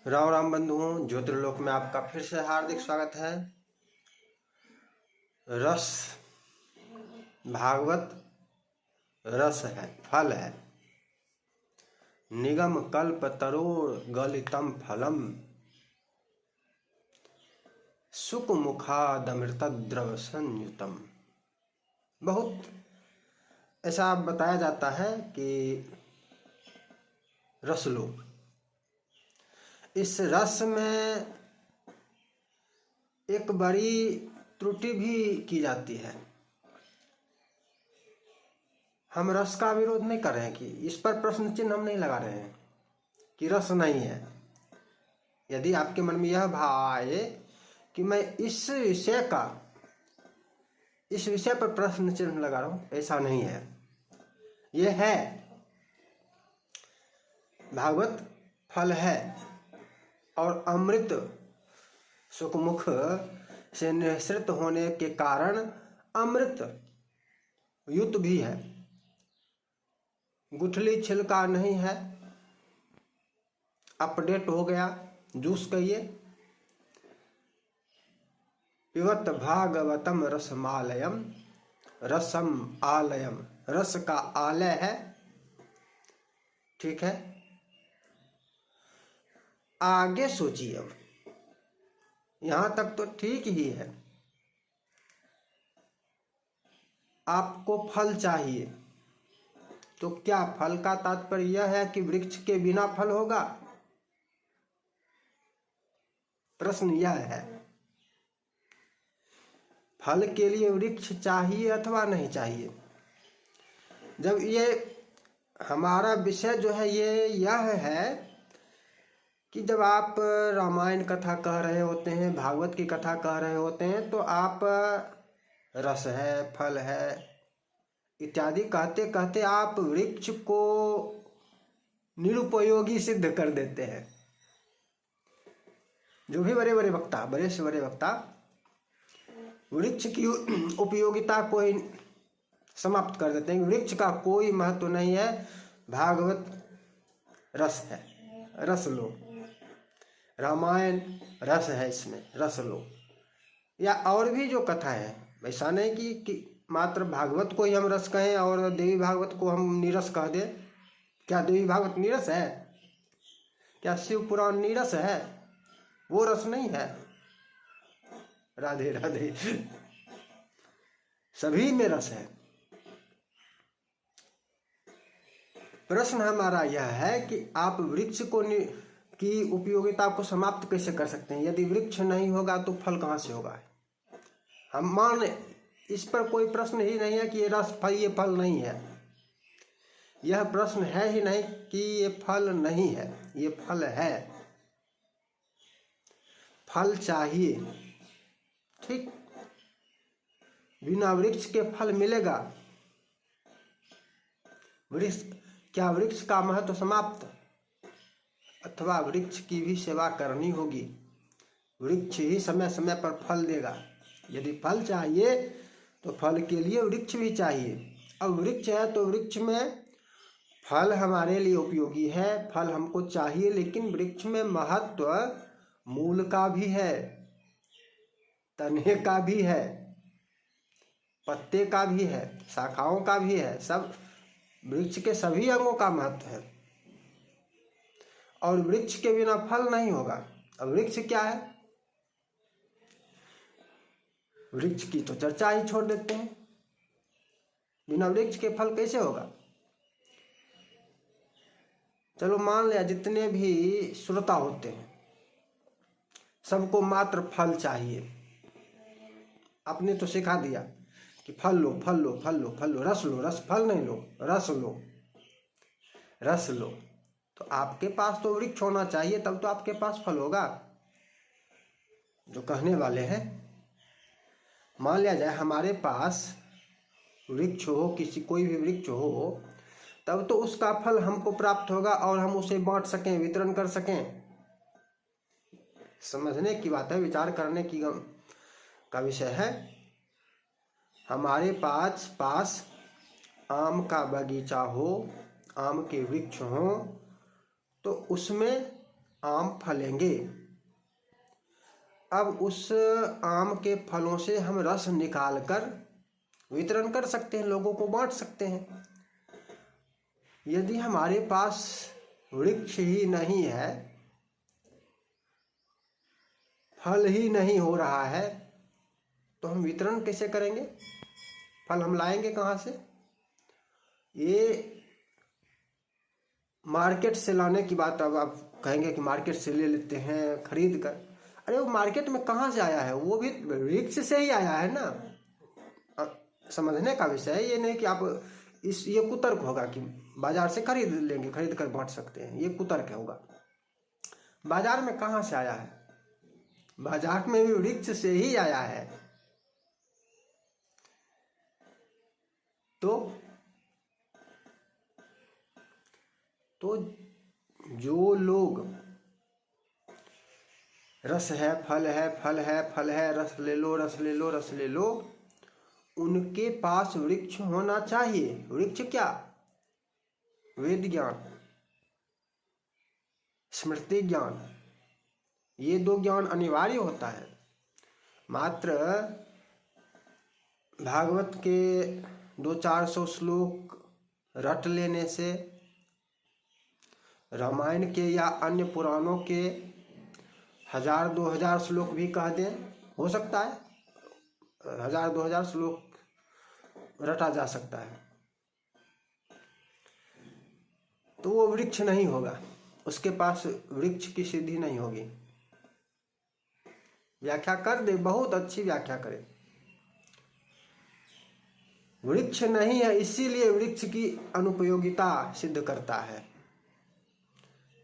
राम राम बंधुओं, ज्योतिर्लोक में आपका फिर से हार्दिक स्वागत है। रस भागवत रस है, फल है। निगम कल्प तरोड़ गलितम फलम सुख मुखादमृत द्रव संयुतम। बहुत ऐसा बताया जाता है कि रस लो। इस रस में एक बड़ी त्रुटि भी की जाती है। हम रस का विरोध नहीं कर रहे हैं कि इस पर प्रश्न चिन्ह हम नहीं लगा रहे हैं कि रस नहीं है। यदि आपके मन में यह भाव आए कि मैं इस विषय पर प्रश्न चिन्ह लगा रहा हूं, ऐसा नहीं है। यह है, भागवत फल है और अमृत सुखमुख से निःसृत होने के कारण अमृत युत भी है। गुठली छिलका नहीं है, अपडेट हो गया, जूस कहिए। पिबत भागवतम रसमालयम रसम आलयम, रस का आलय है। ठीक है, आगे सोचिए। अब यहां तक तो ठीक ही है। आपको फल चाहिए, तो क्या फल का तात्पर्य यह है कि वृक्ष के बिना फल होगा? प्रश्न यह है, फल के लिए वृक्ष चाहिए अथवा नहीं चाहिए? जब ये हमारा विषय जो है यह है कि जब आप रामायण कथा कह रहे होते हैं, भागवत की कथा कह रहे होते हैं, तो आप रस है, फल है इत्यादि कहते कहते आप वृक्ष को निरुपयोगी सिद्ध कर देते हैं। जो भी बड़े से बड़े वक्ता वृक्ष की उपयोगिता को ही समाप्त कर देते हैं। वृक्ष का कोई महत्व नहीं है, भागवत रस है, रस लो। रामायण रस है, इसमें रस लो। या और भी जो कथा है, ऐसा नहीं कि मात्र भागवत को ही हम रस कहें और देवी भागवत को हम नीरस कह दें। क्या देवी भागवत नीरस है? क्या शिव पुराण नीरस है? वो रस नहीं है। राधे राधे। सभी में रस है। प्रश्न हमारा यह है कि आप वृक्ष को की उपयोगिता को समाप्त कैसे कर सकते हैं? यदि वृक्ष नहीं होगा तो फल कहाँ से होगा? हम मान, इस पर कोई प्रश्न ही नहीं है कि ये रस फल, ये फल नहीं है। यह प्रश्न है ही नहीं कि ये फल नहीं है, ये फल है। फल चाहिए, ठीक। बिना वृक्ष के फल मिलेगा? क्या वृक्ष का महत्व समाप्त? अथवा वृक्ष की भी सेवा करनी होगी। वृक्ष ही समय समय पर फल देगा। यदि फल चाहिए तो फल के लिए वृक्ष भी चाहिए। अब वृक्ष है तो वृक्ष में फल हमारे लिए उपयोगी है, फल हमको चाहिए, लेकिन वृक्ष में महत्व मूल का भी है, तने का भी है, पत्ते का भी है, शाखाओं का भी है। सब वृक्ष के सभी अंगों का महत्व है। और वृक्ष के बिना फल नहीं होगा। अब वृक्ष क्या है? वृक्ष की तो चर्चा ही छोड़ देते हैं। बिना वृक्ष के फल कैसे होगा? चलो मान लिया जितने भी श्रोता होते हैं सबको मात्र फल चाहिए। आपने तो सिखा दिया कि फल लो, फल लो, फल लो, फल लो, रस लो, रस फल नहीं लो, रस लो, रस लो। तो आपके पास तो वृक्ष होना चाहिए, तब तो आपके पास फल होगा। जो कहने वाले हैं, मान लिया जाए हमारे पास वृक्ष हो, कोई भी वृक्ष हो, तब तो उसका फल हमको प्राप्त होगा और हम उसे बांट सकें, वितरण कर सकें। समझने की बात है, विचार करने की का विषय है। हमारे पास आम का बगीचा हो, आम के वृक्ष हो, तो उसमें आम फलेंगे। अब उस आम के फलों से हम रस निकाल कर वितरण कर सकते हैं, लोगों को बांट सकते हैं। यदि हमारे पास वृक्ष ही नहीं है, फल ही नहीं हो रहा है, तो हम वितरण कैसे करेंगे? फल हम लाएंगे कहाँ से? ये मार्केट से लाने की बात, अब आप कहेंगे कि मार्केट से ले लेते हैं खरीद कर। अरे वो मार्केट में कहाँ से आया है? वो भी वृक्ष से ही आया है ना। समझने का विषय है, ये नहीं कि आप ये कुतर्क होगा कि बाजार से खरीद लेंगे, खरीद कर बांट सकते हैं, ये कुतर्क होगा। बाजार में कहाँ से आया है? बाजार में भी वृक्ष से ही आया है। तो जो लोग रस है, फल है, फल है, फल है, रस ले लो, रस ले लो, रस ले लो, उनके पास वृक्ष होना चाहिए। वृक्ष क्या? वेद ज्ञान, स्मृति ज्ञान, ये दो ज्ञान अनिवार्य होता है। मात्र भागवत के 200-400 श्लोक रट लेने से, रामायण के या अन्य पुराणों के 1000-2000 श्लोक भी कह दें, हो सकता है 1000-2000 श्लोक रटा जा सकता है, तो वो वृक्ष नहीं होगा, उसके पास वृक्ष की सिद्धि नहीं होगी। व्याख्या कर दे, बहुत अच्छी व्याख्या करे। वृक्ष नहीं है, इसीलिए वृक्ष की अनुपयोगिता सिद्ध करता है।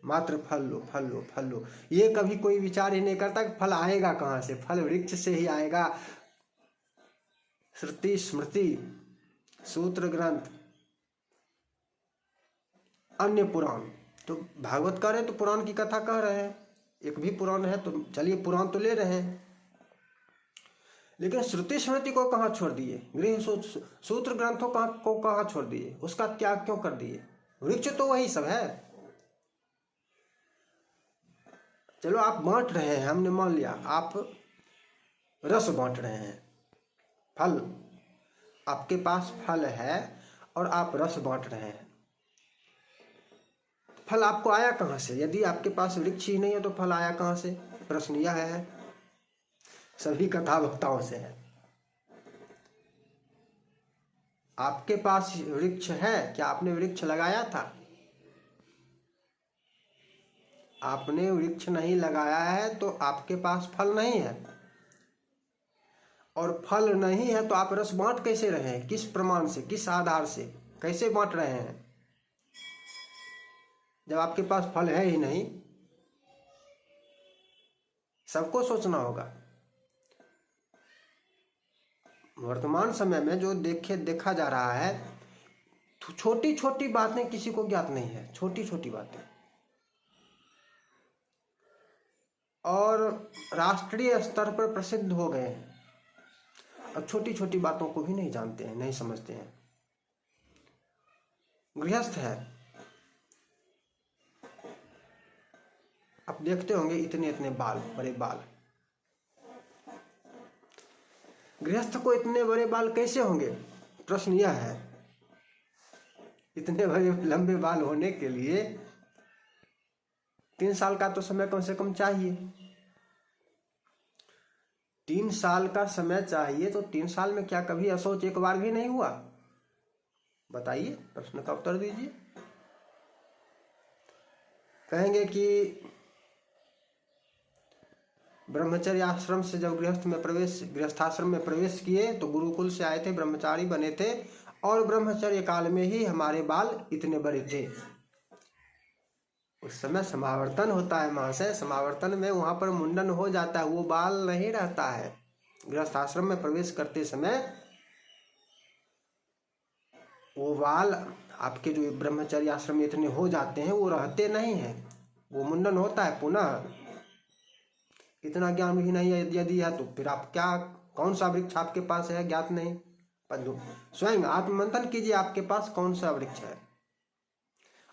मात्र फल लो, फल लो, फल लो, ये कभी कोई विचार ही नहीं करता कि फल आएगा कहाँ से। फल वृक्ष से ही आएगा। श्रुति, स्मृति, सूत्र ग्रंथ, अन्य पुराण, तो भागवत कह रहे तो पुराण की कथा कह रहे हैं, एक भी पुराण है तो चलिए पुराण तो ले रहे हैं, लेकिन श्रुति स्मृति को कहाँ छोड़ दिए? गृह सूत्र ग्रंथों को कहाँ छोड़ दिए? उसका त्याग क्यों कर दिए? वृक्ष तो वही सब है। चलो आप बांट रहे हैं, हमने मान लिया आप रस बांट रहे हैं, फल, आपके पास फल है और आप रस बांट रहे हैं। फल आपको आया कहाँ से? यदि आपके पास वृक्ष ही नहीं है तो फल आया कहाँ से? प्रश्न यह है, सभी कथा वक्ताओं से है। आपके पास वृक्ष है, क्या आपने वृक्ष लगाया था? आपने वृक्ष नहीं लगाया है तो आपके पास फल नहीं है, और फल नहीं है तो आप रस बांट कैसे रहे हैं? किस प्रमाण से, किस आधार से, कैसे बांट रहे हैं जब आपके पास फल है ही नहीं? सबको सोचना होगा। वर्तमान समय में जो देखा जा रहा है, छोटी छोटी बातें किसी को ज्ञात नहीं है, छोटी छोटी बातें, और राष्ट्रीय स्तर पर प्रसिद्ध हो गए हैं, और छोटी छोटी बातों को भी नहीं जानते हैं, नहीं समझते हैं। गृहस्थ है, आप देखते होंगे इतने इतने बाल, बड़े बाल। गृहस्थ को इतने बड़े बाल कैसे होंगे? प्रश्न यह है। इतने बड़े लंबे बाल होने के लिए 3 साल का तो समय कम से कम चाहिए। 3 साल का समय चाहिए, तो 3 साल में क्या कभी अशौच एक बार भी नहीं हुआ? बताइए, प्रश्न का उत्तर दीजिए। कहेंगे कि ब्रह्मचर्य आश्रम से जब गृहस्थाश्रम में प्रवेश किए तो गुरुकुल से आए थे, ब्रह्मचारी बने थे, और ब्रह्मचर्य काल में ही हमारे बाल इतने बड़े थे। उस समय समावर्तन होता है महाशय, समावर्तन में वहां पर मुंडन हो जाता है, वो बाल नहीं रहता है। गृहस्थाश्रम में प्रवेश करते समय वो बाल आपके जो ब्रह्मचर्य आश्रम में इतने हो जाते हैं, वो रहते नहीं हैं, वो मुंडन होता है पुनः। इतना ज्ञान भी नहीं है यदि है तो फिर आप क्या, कौन सा वृक्ष आपके पास है ज्ञात नहीं। स्वयं आत्ममंथन कीजिए, आपके पास कौन सा वृक्ष है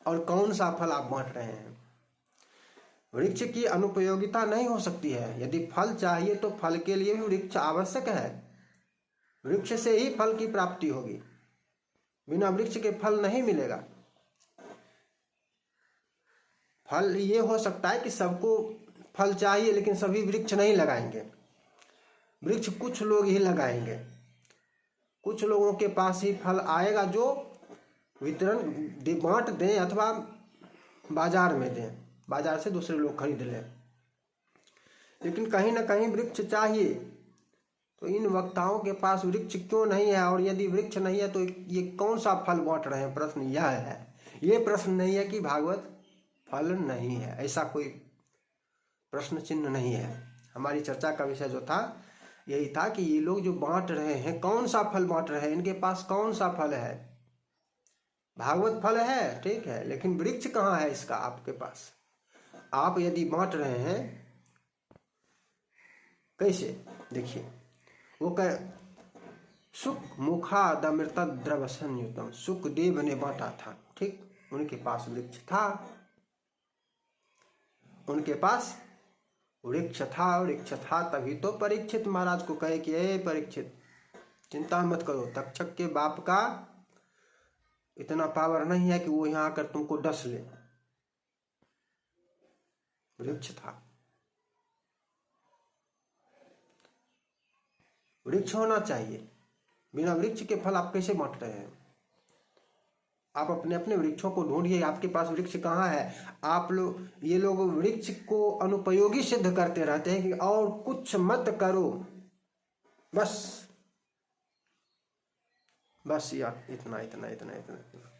और कौन सा फल आप बांट रहे हैं। वृक्ष की अनुपयोगिता नहीं हो सकती है। यदि फल चाहिए तो फल के लिए भी वृक्ष आवश्यक है। वृक्ष से ही फल की प्राप्ति होगी, बिना वृक्ष के फल नहीं मिलेगा। फल ये हो सकता है कि सबको फल चाहिए लेकिन सभी वृक्ष नहीं लगाएंगे। वृक्ष कुछ लोग ही लगाएंगे, कुछ लोगों के पास ही फल आएगा जो वितरण बांट दें अथवा बाजार में दें, बाजार से दूसरे लोग खरीद लें। लेकिन कहीं ना कहीं वृक्ष चाहिए, तो इन वक्ताओं के पास वृक्ष क्यों नहीं है? और यदि वृक्ष नहीं है तो ये कौन सा फल बांट रहे हैं? प्रश्न यह है। ये प्रश्न नहीं है कि भागवत फल नहीं है, ऐसा कोई प्रश्न चिन्ह नहीं है। हमारी चर्चा का विषय जो था यही था कि ये लोग जो बांट रहे हैं, कौन सा फल बांट रहे हैं? इनके पास कौन सा फल है? भागवत फल है, ठीक है, लेकिन वृक्ष कहाँ है इसका आपके पास? आप यदि बांट रहे हैं कैसे? देखिए, वो कह सुख मुखादमृत द्रव संयुतम, सुखदेव ने बांटा था, ठीक, उनके पास वृक्ष था, उनके पास वृक्ष था, तभी तो परीक्षित महाराज को कहे कि हे परीक्षित, चिंता मत करो, तक्षक के बाप का इतना पावर नहीं है कि वो यहाँ आकर तुमको डस ले। वृक्ष था, वृक्ष होना चाहिए। बिना वृक्ष के फल आप कैसे बांट रहे हैं? आप अपने अपने वृक्षों को ढूंढिए, आपके पास वृक्ष कहाँ है? आप लोग, ये लोग वृक्ष को अनुपयोगी सिद्ध करते रहते हैं कि और कुछ मत करो, बस यार इतना इतना इतना इतना इतना।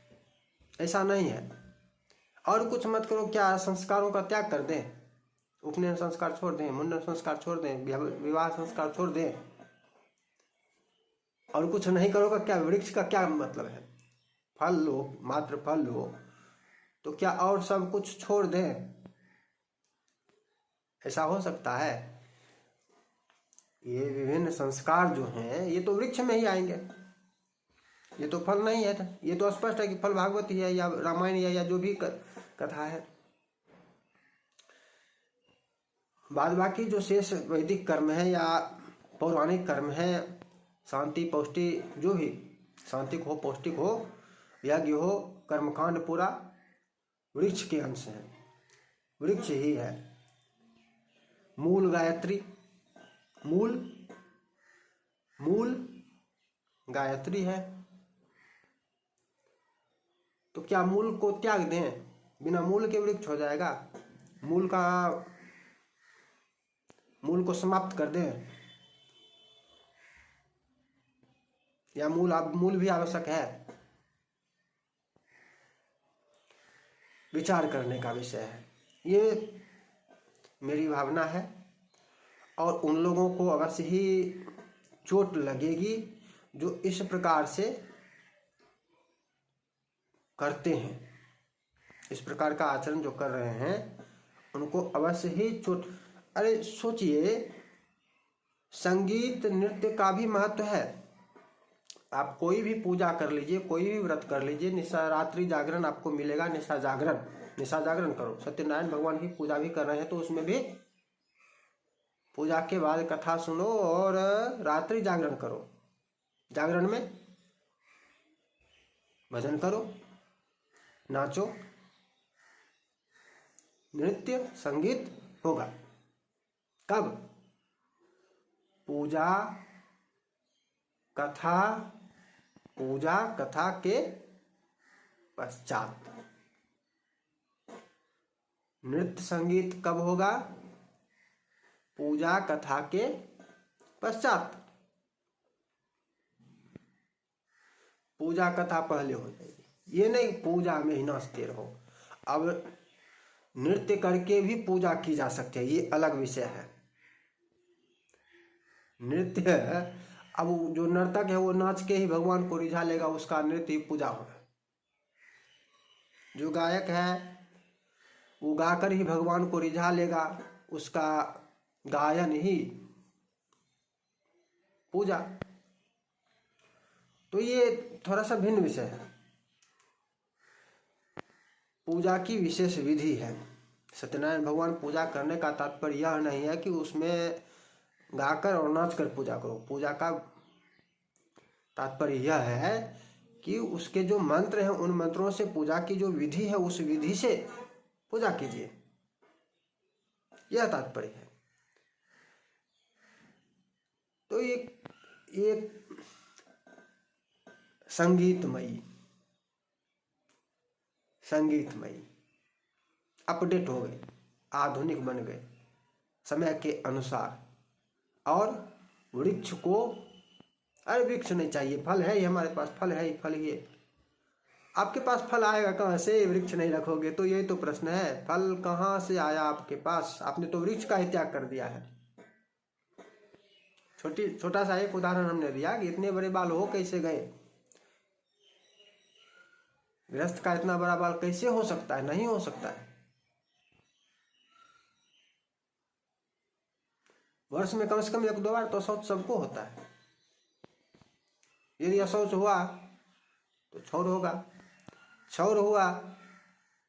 ऐसा नहीं है। और कुछ मत करो क्या? संस्कारों का त्याग कर दें, उपनयन संस्कार छोड़ दें, मुंडन संस्कार छोड़ दें, विवाह संस्कार छोड़ दें, और कुछ नहीं करोगे क्या? वृक्ष का क्या मतलब है? फल लो, मात्र फल लो, तो क्या और सब कुछ छोड़ दें? ऐसा हो सकता है? ये विभिन्न संस्कार जो हैं ये तो वृक्ष में ही आएंगे, ये तो फल नहीं है। ये तो स्पष्ट है कि फल भागवत ही है या रामायण या जो भी कथा है। बाद बाकी जो शेष वैदिक कर्म है या पौराणिक कर्म है, शांति पौष्टि, जो भी शांतिक हो पौष्टिक हो, यज्ञ हो, कर्मकांड, पूरा वृक्ष के अंश है, वृक्ष ही है। मूल गायत्री, मूल गायत्री है, तो क्या मूल को त्याग दें? बिना मूल के वृक्ष हो जाएगा? मूल को समाप्त कर दें? या मूल भी आवश्यक है? विचार करने का विषय है, ये मेरी भावना है। और उन लोगों को अवश्य ही चोट लगेगी जो इस प्रकार से करते हैं, इस प्रकार का आचरण जो कर रहे हैं उनको अवश्य ही चोट। अरे सोचिए, संगीत नृत्य का भी महत्व है। आप कोई भी पूजा कर लीजिए, कोई भी व्रत कर लीजिए, निशा रात्रि जागरण आपको मिलेगा, निशा जागरण करो। सत्यनारायण भगवान की पूजा भी कर रहे हैं तो उसमें भी पूजा के बाद कथा सुनो और रात्रि जागरण करो। जागरण में भजन करो, नाचो, नृत्य संगीत होगा। कब? पूजा कथा के पश्चात। नृत्य संगीत कब होगा? पूजा कथा के पश्चात। पूजा कथा पहले हो जाएगी, ये नहीं पूजा में ही नाचते रहो। अब नृत्य करके भी पूजा की जा सकती है, ये अलग विषय है। नृत्य, अब जो नर्तक है वो नाच के ही भगवान को रिझा लेगा, उसका नृत्य ही पूजा होगा। जो गायक है वो गाकर ही भगवान को रिझा लेगा, उसका गायन ही पूजा। तो ये थोड़ा सा भिन्न विषय है। पूजा की विशेष विधि है, सत्यनारायण भगवान पूजा करने का तात्पर्य यह नहीं है कि उसमें गाकर और नाचकर पूजा करो। पूजा का तात्पर्य यह है कि उसके जो मंत्र हैं उन मंत्रों से पूजा की जो विधि है उस विधि से पूजा कीजिए, यह तात्पर्य है। तो एक संगीतमयी अपडेट हो गए, आधुनिक बन गए समय के अनुसार। और वृक्ष को, अरे वृक्ष नहीं चाहिए, फल है ही हमारे पास, फल है ही, फल ही। आपके पास फल आएगा कहाँ से? वृक्ष नहीं रखोगे तो। यही तो प्रश्न है, फल कहाँ से आया आपके पास? आपने तो वृक्ष का ही त्याग कर दिया है। छोटा सा एक उदाहरण हमने दिया कि इतने बड़े बाल हो कैसे गए? गृहस्थ का इतना बड़ा बाल कैसे हो सकता है? नहीं हो सकता है। वर्ष में कम से कम 1-2 बार तो शौच सबको होता है। यदि अशौच हुआ तो क्षौर होगा, क्षौर हुआ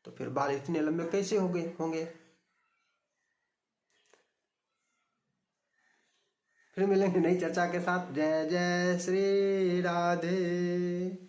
तो फिर बाल इतने लंबे कैसे होंगे? फिर मिलेंगे नई चर्चा के साथ। जय जय श्री राधे।